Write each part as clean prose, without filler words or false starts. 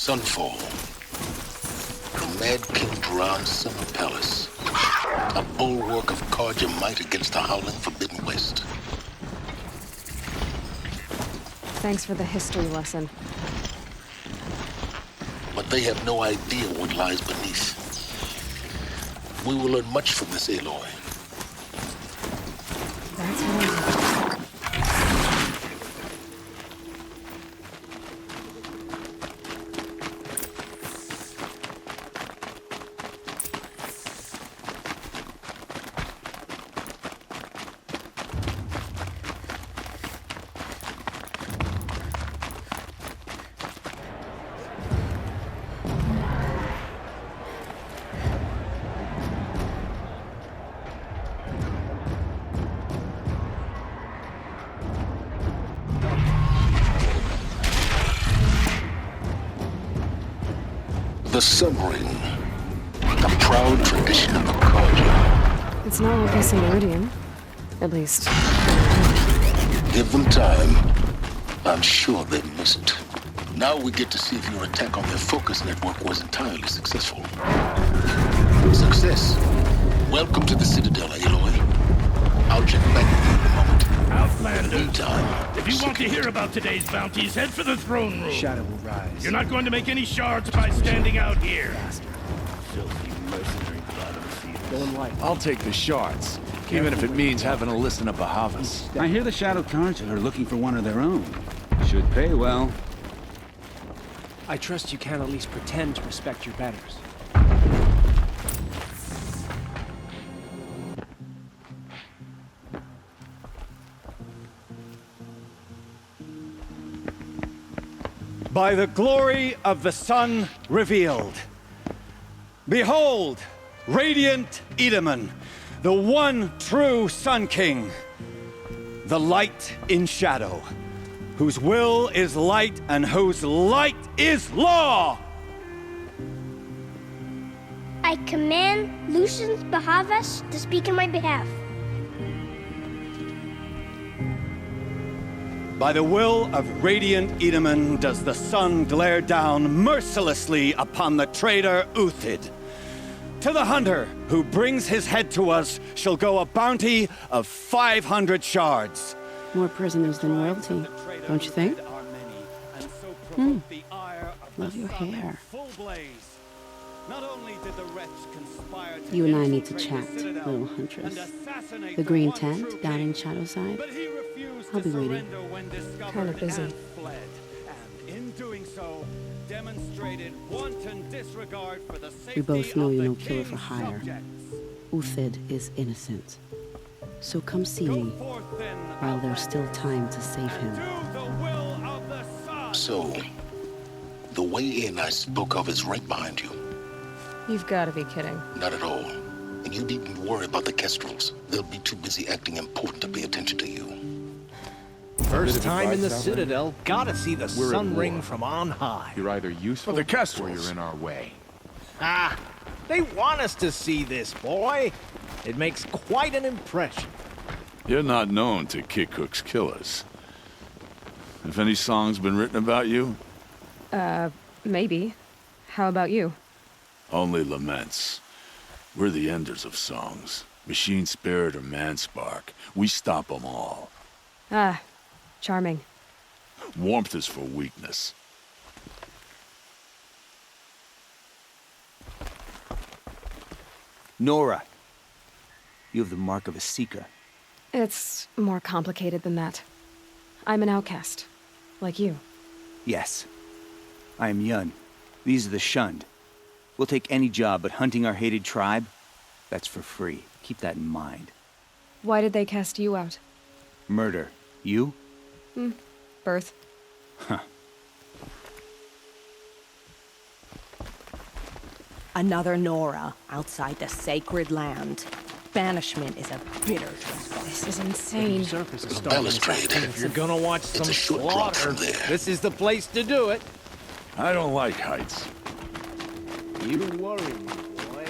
Sunfall. The Mad King Duran's summer palace. A bulwark of Carja might against the howling Forbidden West. Thanks for the history lesson. But they have no idea what lies beneath. We will learn much from this, Aloy. That's right. The Sun Ring, a proud tradition of the Carja. It's not like missing Iridium. At least. Give them time. I'm sure they miss it. Now we get to see if your attack on their focus network was entirely successful. Success. Welcome to the Citadel, Aloy. I'll check back with you in a moment. Outlander. Meantime, If you want to hear about today's bounties, head for the throne room. Shadow will rise. You're not going to make any shards by standing out here. Faster. Filthy mercenary blood of the field. Going light. I'll take the shards, even if it means having to listen to Bahavas. I hear the Shadow Carja are looking for one of their own. Should pay well. I trust you can at least pretend to respect your betters. By the glory of the sun revealed. Behold, radiant Edaman, the one true Sun King, the light in shadow, whose will is light and whose light is law! I command Lucius Bahavas to speak in my behalf. By the will of radiant Edaman does the sun glare down mercilessly upon the traitor Uthid. To the hunter who brings his head to us shall go a bounty of 500 shards. More prisoners than royalty, don't you think? Love your hair. You and I need to chat, little huntress. The green tent down in Shadowside. I'll be waiting. Kind of busy. We both know you're no killer for hire. Uthid is innocent. So come see me while there's still time to save him. So, the way in I spoke of is right behind you. You've got to be kidding. Not at all. And you needn't worry about the Kestrels. They'll be too busy acting important to pay attention to you. First time in the Citadel, gotta see the Sun Ring from on high. You're either useful For the Kestrels. or you're in our way. Ah, they want us to see this, boy. It makes quite an impression. You're not known to Kikuk's killers. Have any songs been written about you? Maybe. How about you? Only laments. We're the enders of songs. Machine spirit or man spark, we stop them all. Ah, charming. Warmth is for weakness. Nora, you have the mark of a seeker. It's more complicated than that. I'm an outcast, like you. Yes. I am Yun. These are the shunned. We'll take any job, but hunting our hated tribe, that's for free. Keep that in mind. Why did they cast you out? Murder. You? Birth. Huh. Another Nora outside the sacred land. Banishment is a bitter trespass. This is insane. Surface is Balustrade. If you're gonna watch some a short drop slaughter, from there. this is the place to do it. I don't like heights. You worry me, boy.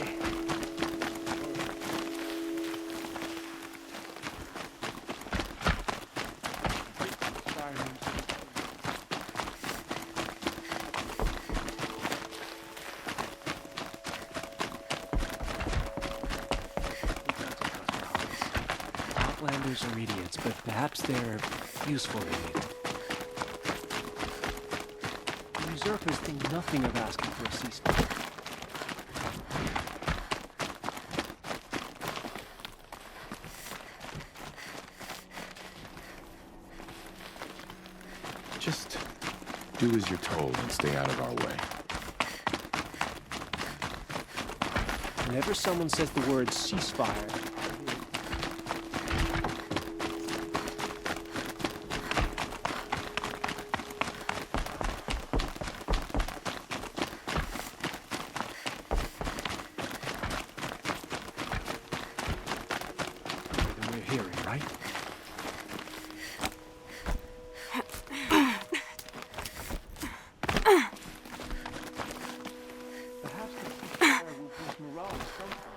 Outlanders are idiots, but perhaps they're useful idiots. The usurpers think nothing of asking for a ceasefire. Just do as you're told and stay out of our way. Whenever someone says the word ceasefire, we're hearing, right? Perhaps the ceasefire will boost morale at some point.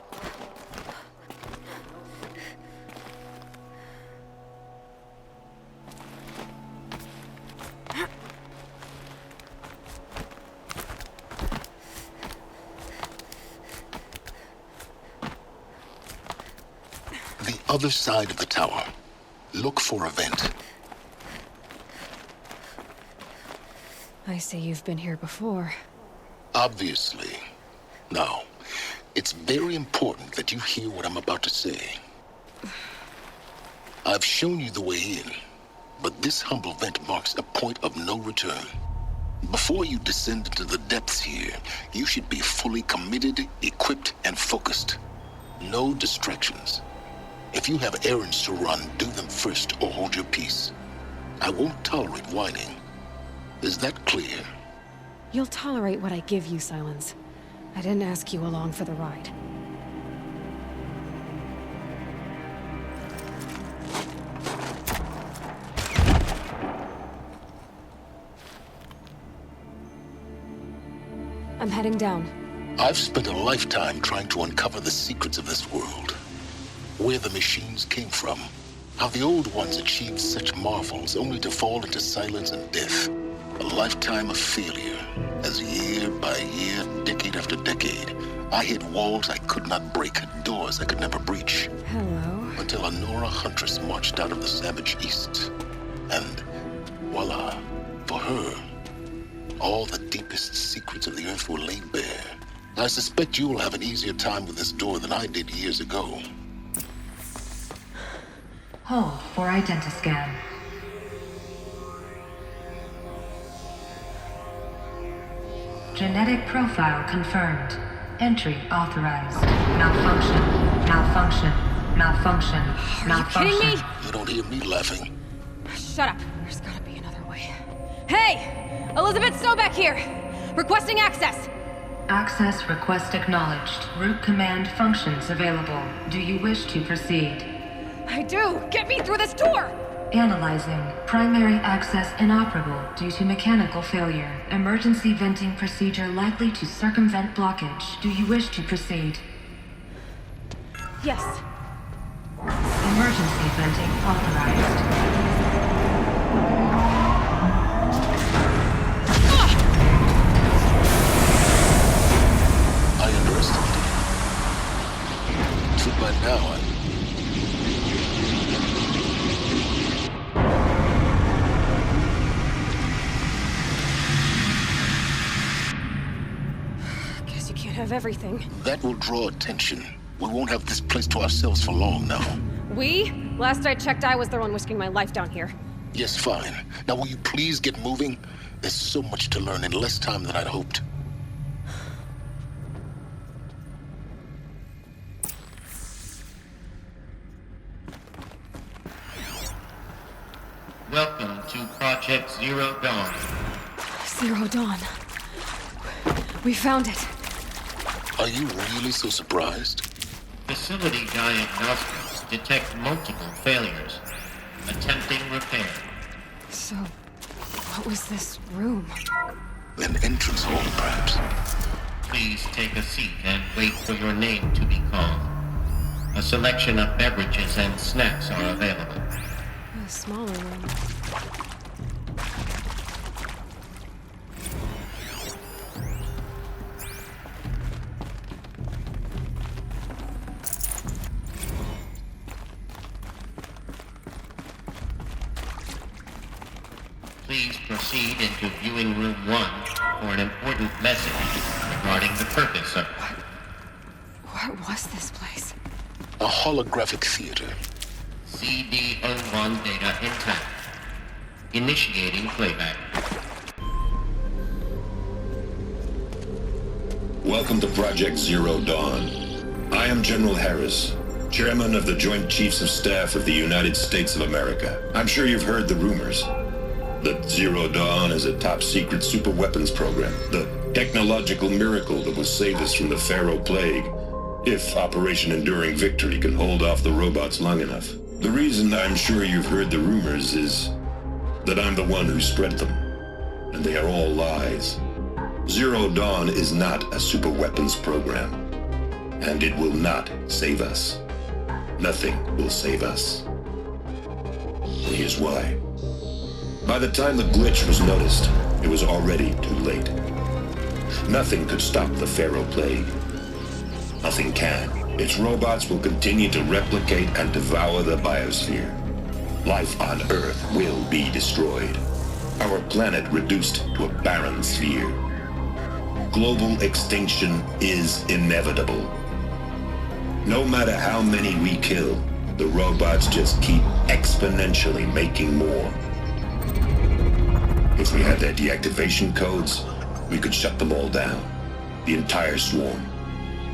The other side of the tower. Look for a vent. I see you've been here before. Obviously. Now, it's very important that you hear what I'm about to say. I've shown you the way in, but this humble vent marks a point of no return. Before you descend into the depths here, you should be fully committed, equipped, and focused. No distractions. If you have errands to run, do them first or hold your peace. I won't tolerate whining. Is that clear? You'll tolerate what I give you, Silence. I didn't ask you along for the ride. I'm heading down. I've spent a lifetime trying to uncover the secrets of this world. Where the machines came from. How the old ones achieved such marvels only to fall into silence and death. A lifetime of failure, as year by year, decade after decade, I hit walls I could not break, doors I could never breach. Hello. Until a Nora huntress marched out of the savage east. And voila, for her, all the deepest secrets of the earth were laid bare. I suspect you will have an easier time with this door than I did years ago. Hold for identiscan. Genetic profile confirmed. Entry authorized. Malfunction. Malfunction. Malfunction. Malfunction. Are you kidding me? You don't hear me laughing. Shut up. There's gotta be another way. Hey! Elizabeth Sobeck here! Requesting access! Access request acknowledged. Root command functions available. Do you wish to proceed? I do! Get me through this door! Analyzing. Primary access inoperable due to mechanical failure. Emergency venting procedure likely to circumvent blockage. Do you wish to proceed? Yes. Emergency venting authorized. I underestimated you. So by now, of everything. That will draw attention. We won't have this place to ourselves for long now. We? Last I checked, I was the one risking my life down here. Yes, fine. Now will you please get moving? There's so much to learn in less time than I'd hoped. Welcome to Project Zero Dawn. Zero Dawn. We found it. Are you really so surprised? Facility diagnostics detect multiple failures. Attempting repair. So, what was this room? An entrance hall, perhaps. Please take a seat and wait for your name to be called. A selection of beverages and snacks are available. A smaller room. Please proceed into viewing room 1 for an important message regarding the purpose of... What was this place? A holographic theater. CD01 data intact. Initiating playback. Welcome to Project Zero Dawn. I am General Harris, Chairman of the Joint Chiefs of Staff of the United States of America. I'm sure you've heard the rumors that Zero Dawn is a top-secret superweapons program, the technological miracle that will save us from the Pharaoh Plague, if Operation Enduring Victory can hold off the robots long enough. The reason I'm sure you've heard the rumors is that I'm the one who spread them, and they are all lies. Zero Dawn is not a superweapons program, and it will not save us. Nothing will save us. And here's why. By the time the glitch was noticed, it was already too late. Nothing could stop the Pharaoh Plague. Nothing can. Its robots will continue to replicate and devour the biosphere. Life on Earth will be destroyed. Our planet reduced to a barren sphere. Global extinction is inevitable. No matter how many we kill, the robots just keep exponentially making more. If we had their deactivation codes, we could shut them all down. The entire swarm.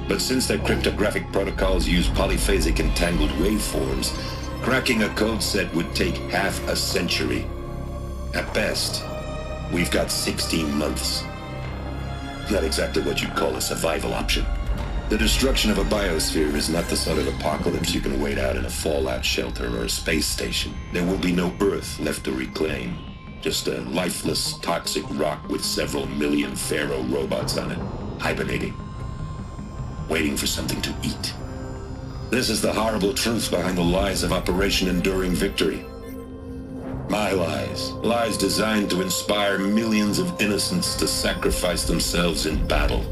But since their cryptographic protocols use polyphasic entangled waveforms, cracking a code set would take half a century. At best, we've got 16 months. Not exactly what you'd call a survival option. The destruction of a biosphere is not the sort of apocalypse you can wait out in a fallout shelter or a space station. There will be no Earth left to reclaim. Just a lifeless, toxic rock with several million Pharaoh robots on it, hibernating, waiting for something to eat. This is the horrible truth behind the lies of Operation Enduring Victory. My lies. Lies designed to inspire millions of innocents to sacrifice themselves in battle.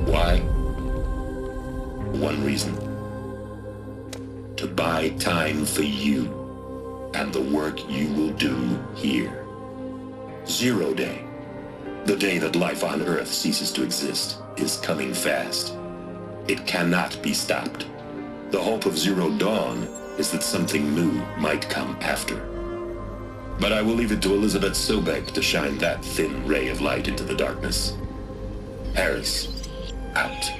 Why? One reason. To buy time for you and the work you will do here. Zero Day, the day that life on Earth ceases to exist, is coming fast. It cannot be stopped. The hope of Zero Dawn is that something new might come after. But I will leave it to Elizabeth Sobek to shine that thin ray of light into the darkness. Harris, out.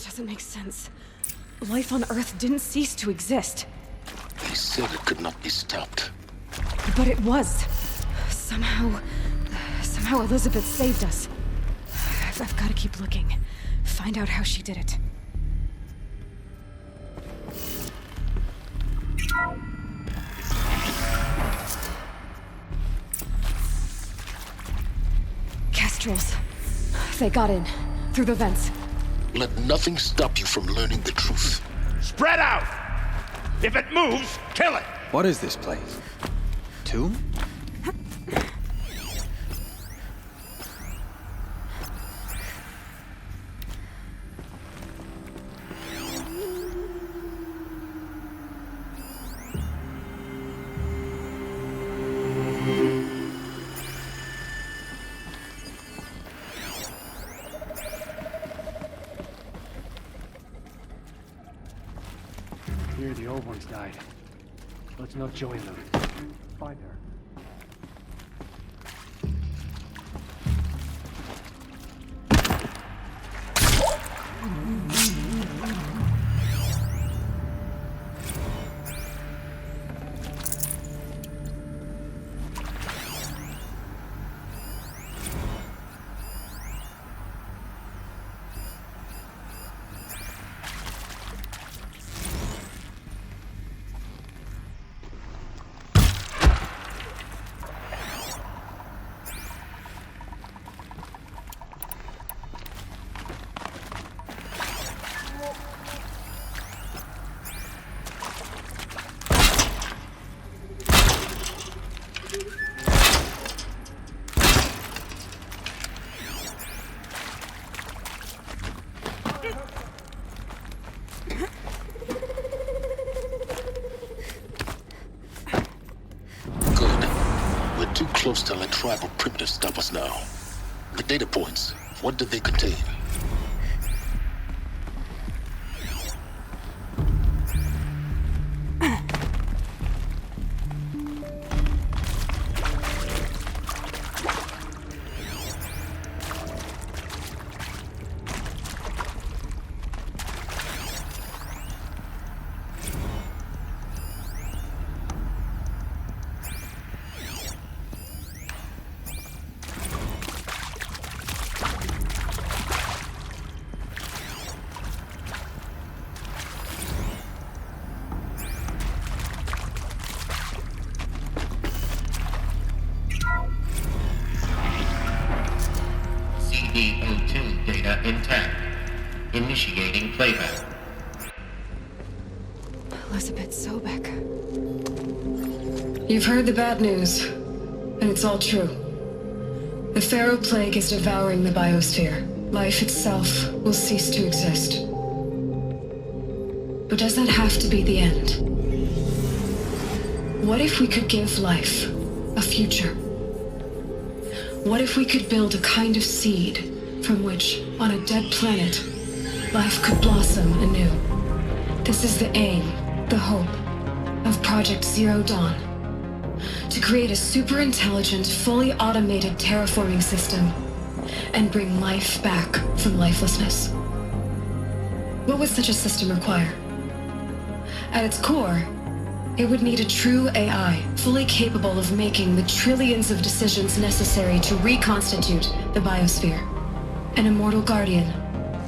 Doesn't make sense. Life on Earth didn't cease to exist. He said it could not be stopped. But it was. Somehow Elizabeth saved us. I've got to keep looking. Find out how she did it. Kestrels. They got in. Through the vents. Let nothing stop you from learning the truth. Spread out! If it moves, kill it! What is this place? Tomb? one's died. Let's not join them. Find her. Too close to let tribal primitives stop us now. The data points, what do they contain? CD02 data intact. Initiating playback. Elizabeth Sobek. You've heard the bad news, and it's all true. The Pharaoh Plague is devouring the biosphere. Life itself will cease to exist. But does that have to be the end? What if we could give life a future? What if we could build a kind of seed from which, on a dead planet, life could blossom anew? This is the aim, the hope, of Project Zero Dawn. To create a super-intelligent, fully automated terraforming system and bring life back from lifelessness. What would such a system require? At its core, it would need a true AI, fully capable of making the trillions of decisions necessary to reconstitute the biosphere. An immortal guardian,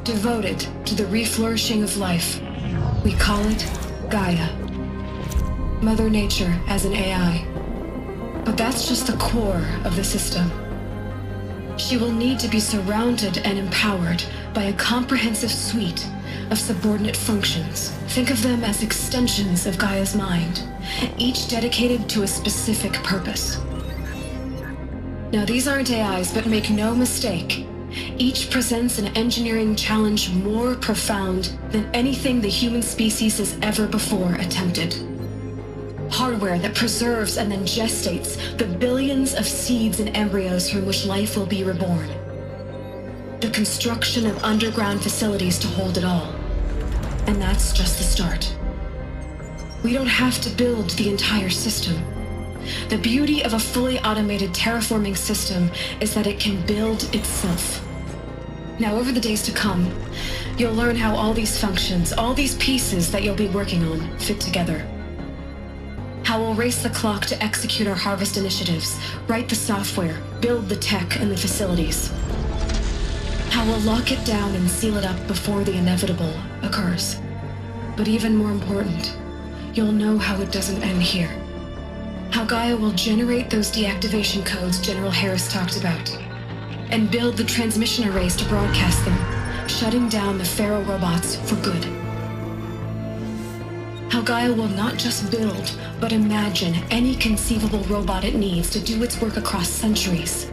devoted to the reflourishing of life. We call it Gaia. Mother Nature as an AI. But that's just the core of the system. She will need to be surrounded and empowered by a comprehensive suite of subordinate functions. Think of them as extensions of Gaia's mind, each dedicated to a specific purpose. Now, these aren't AIs, but make no mistake, each presents an engineering challenge more profound than anything the human species has ever before attempted. Hardware that preserves and then gestates the billions of seeds and embryos from which life will be reborn. The construction of underground facilities to hold it all. And that's just the start. We don't have to build the entire system. The beauty of a fully automated terraforming system is that it can build itself. Now, over the days to come, you'll learn how all these functions, all these pieces that you'll be working on, fit together. How we'll race the clock to execute our harvest initiatives, write the software, build the tech and the facilities. How we'll lock it down and seal it up before the inevitable occurs. But even more important, you'll know how it doesn't end here. How Gaia will generate those deactivation codes General Harris talked about, and build the transmission arrays to broadcast them, shutting down the Pharaoh robots for good. How Gaia will not just build, but imagine any conceivable robot it needs to do its work across centuries.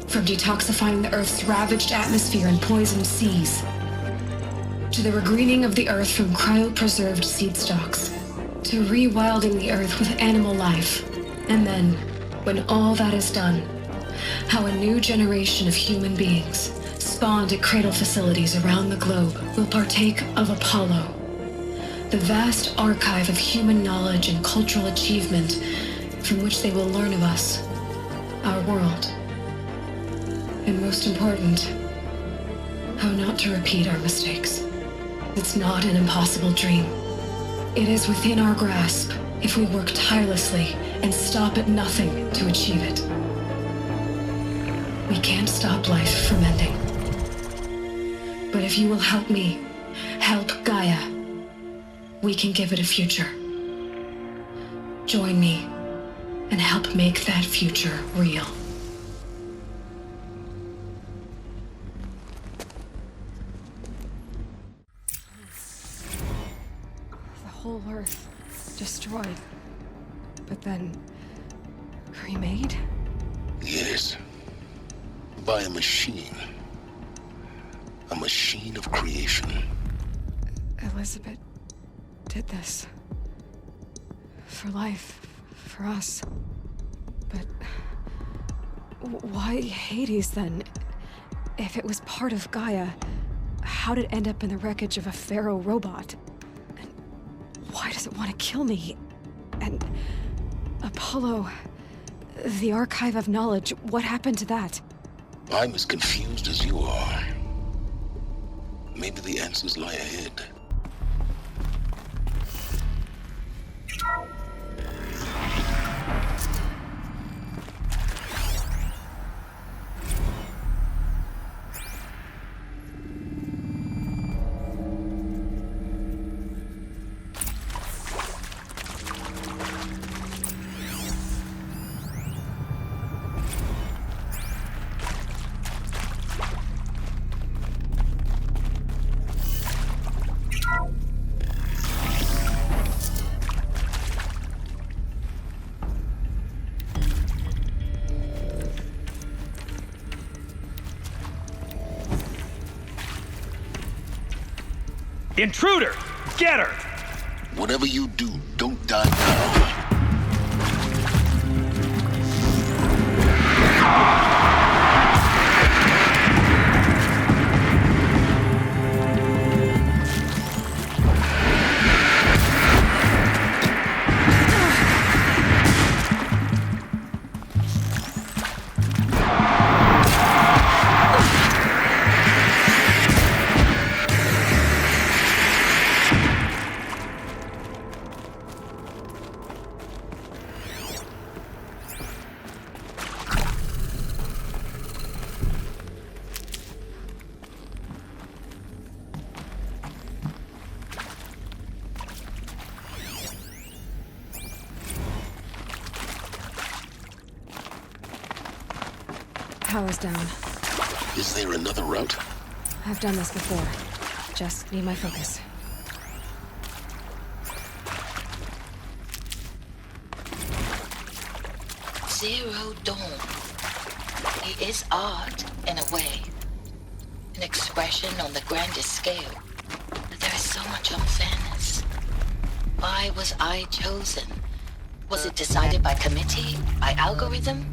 From detoxifying the Earth's ravaged atmosphere and poisoned seas, to the regreening of the Earth from cryopreserved seed stalks, to rewilding the Earth with animal life. And then, when all that is done, how a new generation of human beings, spawned at cradle facilities around the globe, will partake of Apollo, The vast archive of human knowledge and cultural achievement from which they will learn of us, our world. And most important, how not to repeat our mistakes. It's not an impossible dream. It is within our grasp if we work tirelessly and stop at nothing to achieve it. We can't stop life from ending. But if you will help me, help Gaia, we can give it a future. Join me and help make that future real. The whole Earth destroyed, but then remade? Yes. By a machine. A machine of creation. Elizabeth did this. For life. For us. But why Hades then? If it was part of Gaia, how did it end up in the wreckage of a Pharaoh robot? And why does it want to kill me? And Apollo, the archive of knowledge, what happened to that? I'm as confused as you are. Maybe the answers lie ahead. Intruder! Get her! Whatever you do, don't die now. Power's down. Is there another route? I've done this before. Just need my focus. Zero Dawn. It is art, in a way. An expression on the grandest scale. But there is so much unfairness. Why was I chosen? Was it decided by committee? By algorithm?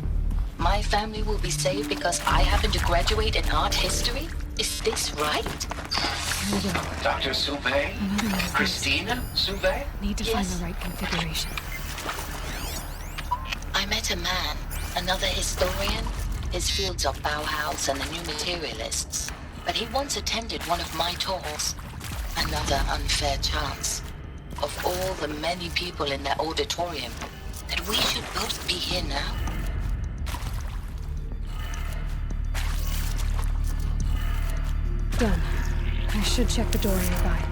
My family will be saved because I happen to graduate in art history? Is this right? Here we go. Dr. Soubet? Christina Soubet? Need to find the right configuration. I met a man, another historian. His fields are Bauhaus and the New Materialists. But he once attended one of my talks. Another unfair chance. Of all the many people in that auditorium, that we should both be here now. Done. I should check the door nearby.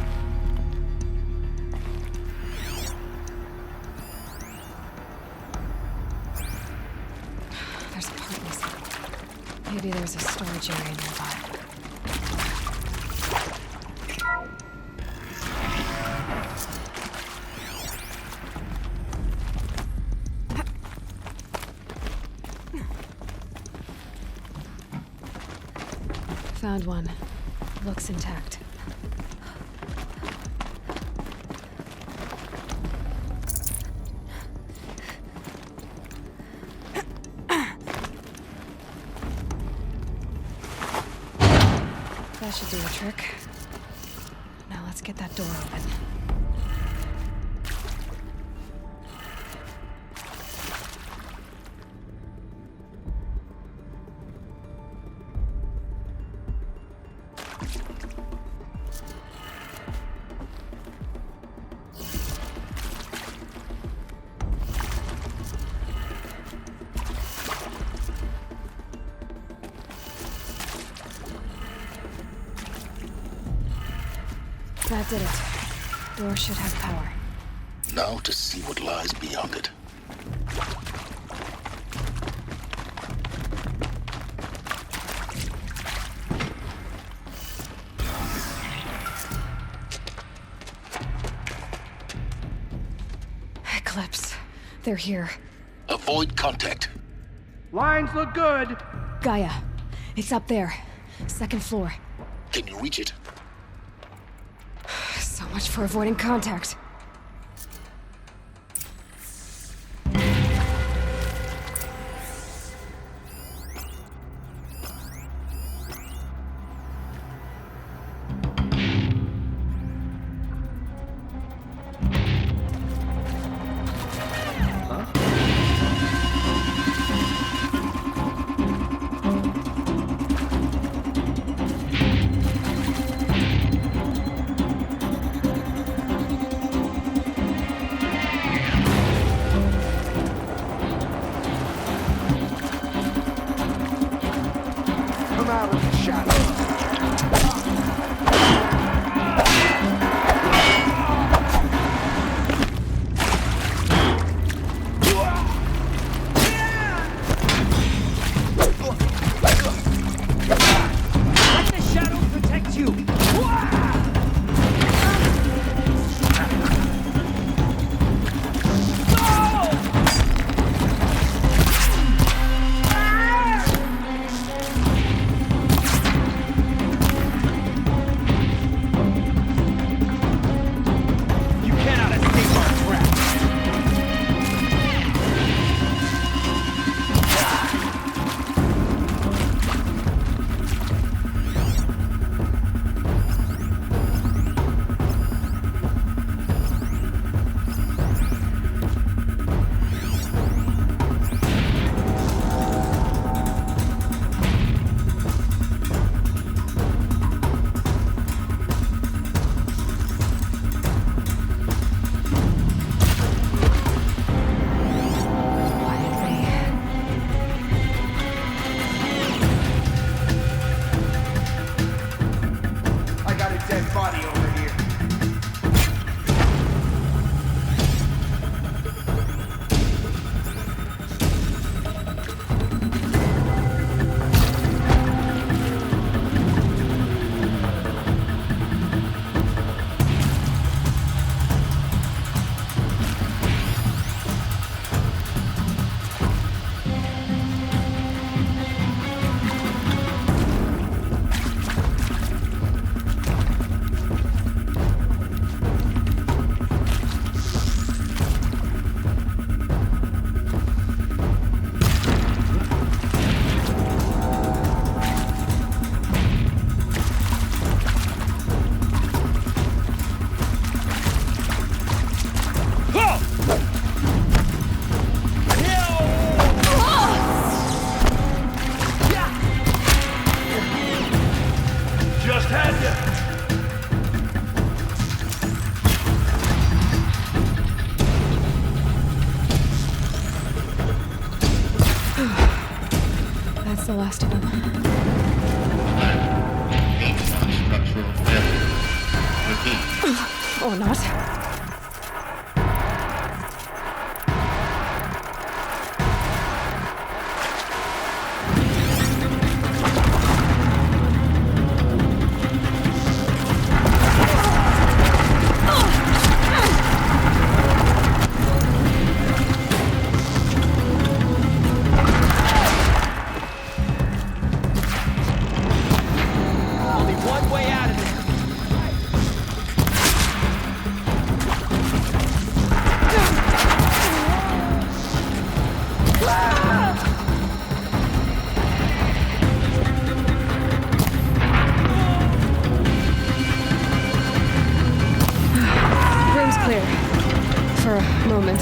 There's a part missing. Maybe there's a storage area nearby. Found one. Looks intact. That should do the trick. Now let's get that door open. That did it. Door should have power. Now to see what lies beyond it. Eclipse. They're here. Avoid contact. Lines look good. Gaia. It's up there. Second floor. Can you reach it? So much for avoiding contact. The last of them. Structural failure. Repeat. Or not.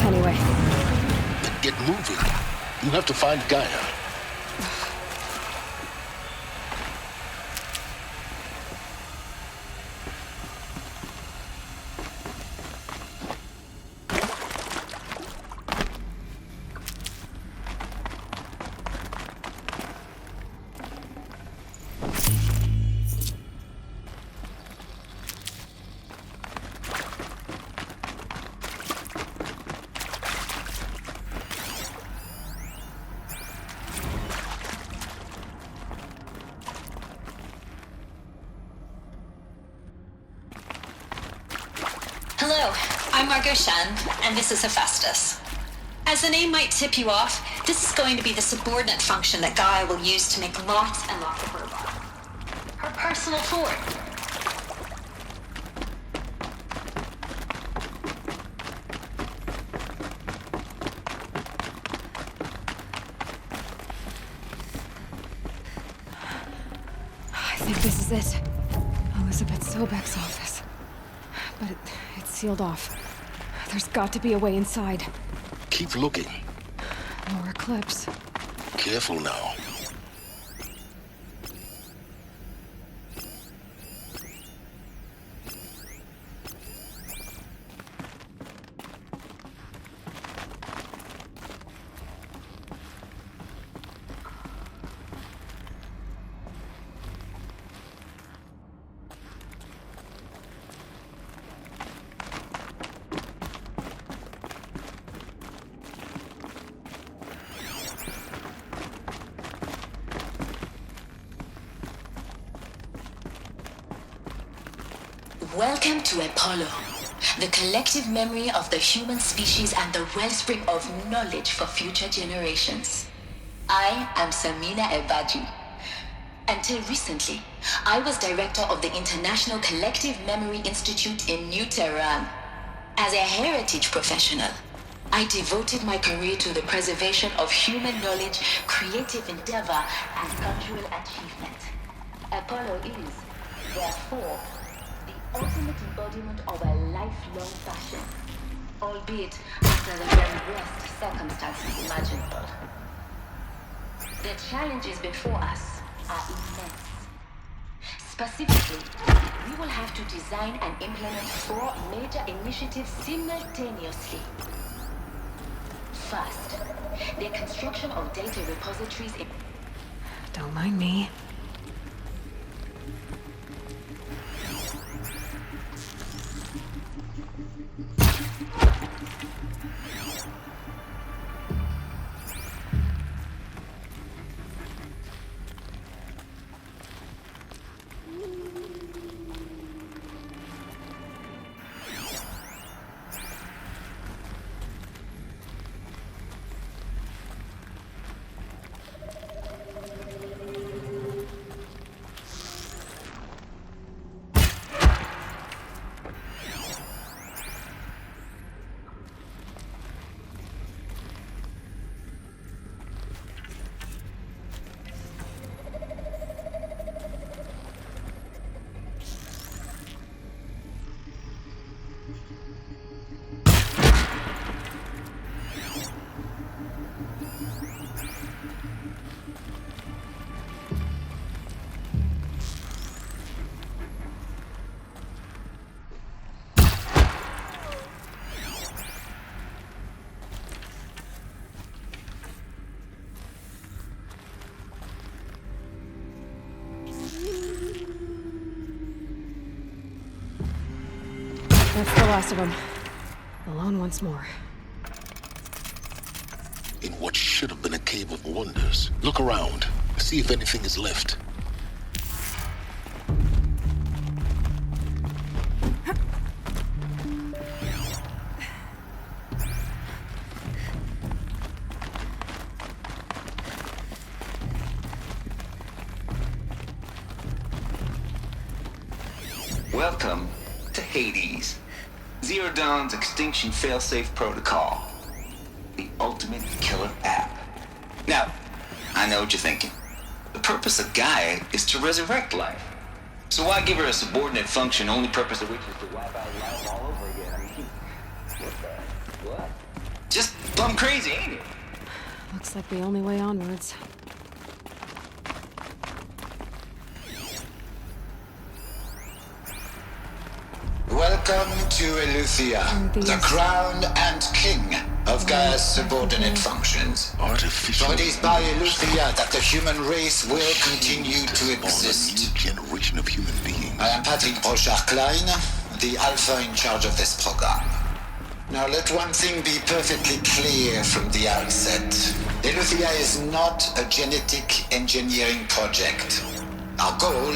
Anyway. Then get moving. You have to find Gaia. I'm Margot Shan, and this is Hephaestus. As the name might tip you off, this is going to be the subordinate function that Gaia will use to make lots and lots of robots. Her personal Ford. I think this is it. Elizabeth Sobek's office. But it's sealed off. There's got to be a way inside. Keep looking. More Eclipse. Careful now. Welcome to Apollo, the collective memory of the human species and the wellspring of knowledge for future generations. I am Samina Ebaji. Until recently, I was director of the International Collective Memory Institute in New Tehran. As a heritage professional, I devoted my career to the preservation of human knowledge, creative endeavor, and cultural achievement. Apollo is, therefore, the ultimate embodiment of a lifelong passion, albeit under the very worst circumstances imaginable. The challenges before us are immense. Specifically, we will have to design and implement 4 major initiatives simultaneously. First, the construction of data repositories in... Don't mind me. That's the last of them. Alone once more. In what should have been a cave of wonders. Look around. See if anything is left. Welcome to Hades. Zero Dawn's Extinction Failsafe Protocol. The ultimate killer app. Now, I know what you're thinking. The purpose of Gaia is to resurrect life. So why give her a subordinate function, only purpose of which is to wipe out life all over again? I mean, what? Just plumb crazy, ain't it? Looks like the only way onwards. Welcome to Eleuthia, the crown and king of Gaia's subordinate functions. Artificial. For it is by Eleuthia that the human race will continue to exist. Generation of human beings. I am Patrick Brochard-Klein, the alpha in charge of this program. Now let one thing be perfectly clear from the outset. Eleuthia is not a genetic engineering project. Our goal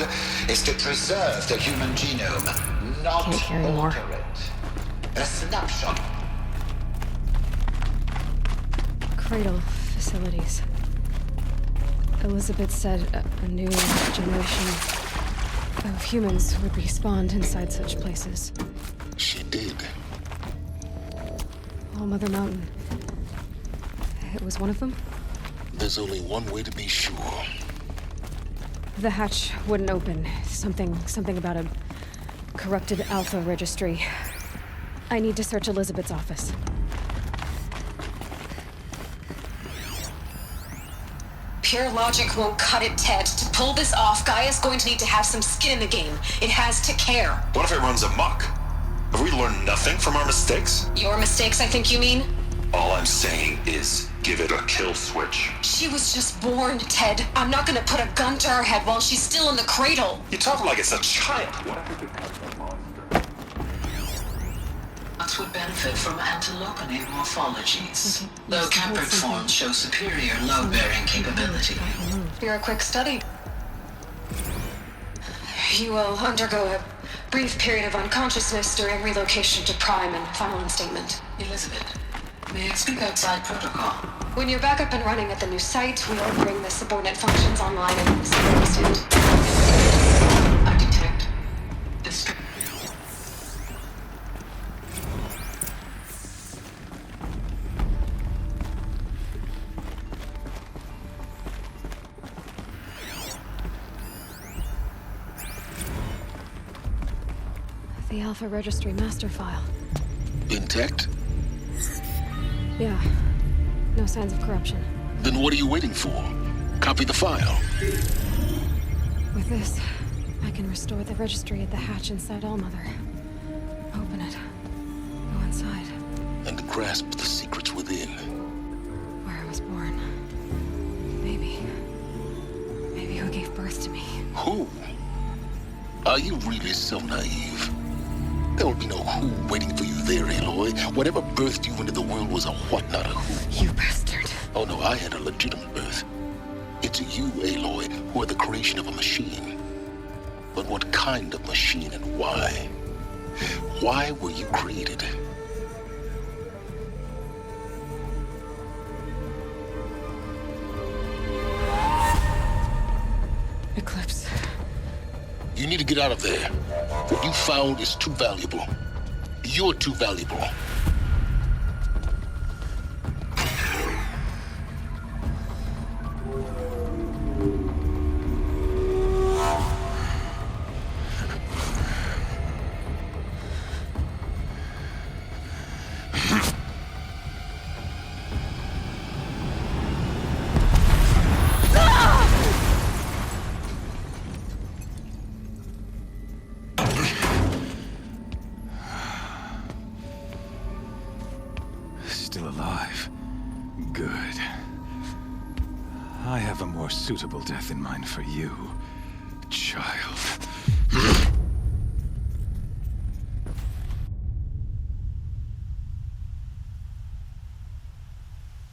is to preserve the human genome, not alter it. A snapshot. Cradle facilities. Elizabeth said a new generation of humans would be spawned inside such places. She did. All Mother Mountain. It was one of them? There's only one way to be sure. The hatch wouldn't open. Something about a corrupted Alpha registry. I need to search Elizabeth's office. Pure logic won't cut it, Ted. To pull this off, Gaia's going to need to have some skin in the game. It has to care. What if it runs amok? Have we learned nothing from our mistakes? Your mistakes, I think you mean? All I'm saying is, give it a kill switch. She was just born, Ted. I'm not gonna put a gun to her head while she's still in the cradle. You talk like it's a child. Bots would benefit from antilopinate morphologies, though Capric forms show superior load-bearing capability. You're a quick study. You will undergo a brief period of unconsciousness during relocation to Prime and final instatement. Elizabeth, may I speak outside protocol? When you're back up and running at the new site, we'll bring the subordinate functions online and see where we stand. I detect distress. The Alpha Registry master file. Intact? Yeah. No signs of corruption. Then what are you waiting for? Copy the file. With this, I can restore the registry at the hatch inside Allmother. Open it. Go inside. And grasp the secrets within. Where I was born. Maybe who gave birth to me. Who? Are you really so naive? There will be no who waiting for you there, Aloy. Whatever birthed you into the world was a what, not a who. You bastard. Oh no, I had a legitimate birth. It's you, Aloy, who are the creation of a machine. But what kind of machine and why? Why were you created? Eclipse. You need to get out of there. What you found is too valuable. You're too valuable. Still alive. Good. I have a more suitable death in mind for you, child.